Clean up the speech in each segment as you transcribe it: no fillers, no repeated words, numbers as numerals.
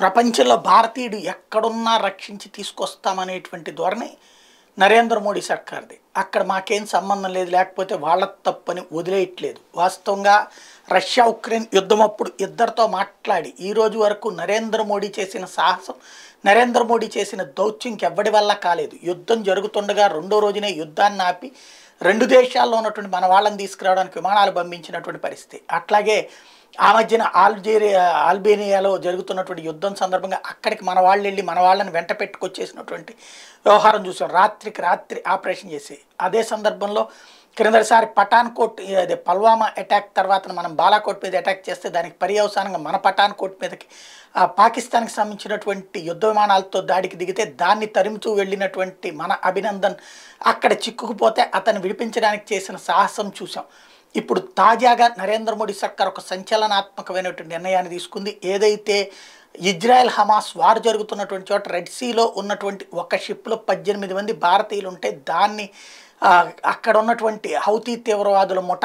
ప్రపంచంలో భారతీయుడు ఎక్కడున్నా రక్షించి తీసుకొస్తామనేటువంటి ధోరణి నరేంద్ర మోడీ సర్కార్ది. అక్కడ మాకేం సంబంధం లేదు, లేకపోతే వాళ్ళ తప్పని వదిలేయట్లేదు. వాస్తవంగా రష్యా ఉక్రెయిన్ యుద్ధం అప్పుడు ఇద్దరితో మాట్లాడి ఈ రోజు వరకు నరేంద్ర మోడీ చేసిన సాహసం, నరేంద్ర మోడీ చేసిన దౌత్యం ఎవ్వడి వల్ల కాలేదు. యుద్ధం జరుగుతుండగా రెండో రోజునే యుద్ధాన్ని ఆపి రెండు దేశాల్లో ఉన్నటువంటి మన వాళ్ళని తీసుకురావడానికి విమానాలు పంపించినటువంటి పరిస్థితి. అట్లాగే ఆ మధ్యన ఆల్బేనియాలో జరుగుతున్నటువంటి యుద్ధం సందర్భంగా అక్కడికి మన వాళ్ళు వెళ్ళి మన వాళ్ళని వెంట పెట్టుకొచ్చేసినటువంటి వ్యవహారం చూసాం. రాత్రికి రాత్రి ఆపరేషన్ చేసి అదే సందర్భంలో క్రిందసారి పఠాన్కోట్ అదే పల్వామా అటాక్ తర్వాత మనం బాలాకోట్ మీద అటాక్ చేస్తే దానికి పర్యవసానంగా మన పఠాన్కోట్ మీదకి పాకిస్తాన్కి సంబంధించినటువంటి యుద్ధ విమానాలతో దాడికి దిగితే దాన్ని తరుముతూ వెళ్ళినటువంటి మన అభినందన్ అక్కడ చిక్కుకుపోతే అతను విడిపించడానికి చేసిన సాహసం చూసాం. ఇప్పుడు తాజాగా నరేంద్ర మోడీ సర్కార్ ఒక సంచలనాత్మకమైనటువంటి నిర్ణయాన్ని తీసుకుంది. ఏదైతే ఇజ్రాయెల్ హమాస్ వారు జరుగుతున్నటువంటి చోట రెడ్ సీలో ఉన్నటువంటి ఒక షిప్లో 18 మంది భారతీయులు ఉంటే దాన్ని అక్కడ ఉన్నటువంటి హౌతీ తీవ్రవాదుల ముఠ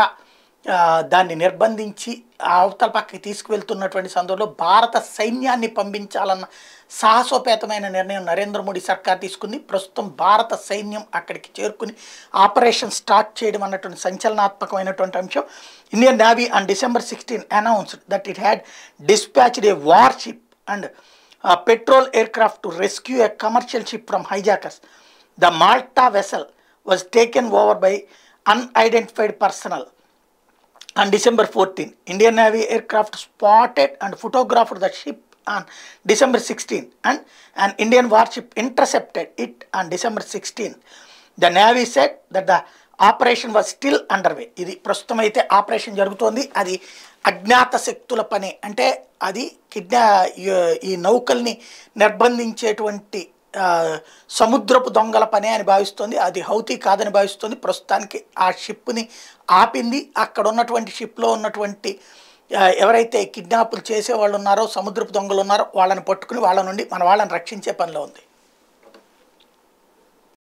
దాన్ని నిర్బంధించి అవతల పక్కకి తీసుకువెళ్తున్నటువంటి సందర్భంలో భారత సైన్యాన్ని పంపించాలన్న సాహసోపేతమైన నిర్ణయం నరేంద్ర మోడీ సర్కార్ తీసుకుంది. ప్రస్తుతం భారత సైన్యం అక్కడికి చేరుకుని ఆపరేషన్ స్టార్ట్ చేయడం అన్నటువంటి సంచలనాత్మకమైనటువంటి అంశం. Indian navy on December 16 announced that it had dispatched a warship and patrol aircraft to rescue a commercial ship from hijackers. The Malta vessel was taken over by unidentified personnel on December 14. Indian Navy aircraft spotted and photographed the ship on December 16 and an Indian warship intercepted it on December 16. The Navy said that the operation was still underway. ఇది ప్రస్తుతం అయితే operation జరుగుతోంది. అది అజ్ఞాత శక్తుల పని, అంటే అది ఈ నౌకల్ని నిర్బంధించేటువంటి సముద్రపు దొంగల పనే అని భావిస్తోంది. అది హౌతీ కాదని భావిస్తోంది. ప్రస్తుతానికి ఆ షిప్ని ఆపింది. అక్కడ ఉన్నటువంటి షిప్లో ఉన్నటువంటి ఎవరైతే కిడ్నాపులు చేసేవాళ్ళు ఉన్నారో, సముద్రపు దొంగలు ఉన్నారో వాళ్ళని పట్టుకుని వాళ్ళ నుండి మన వాళ్ళని రక్షించే పనిలో ఉంది.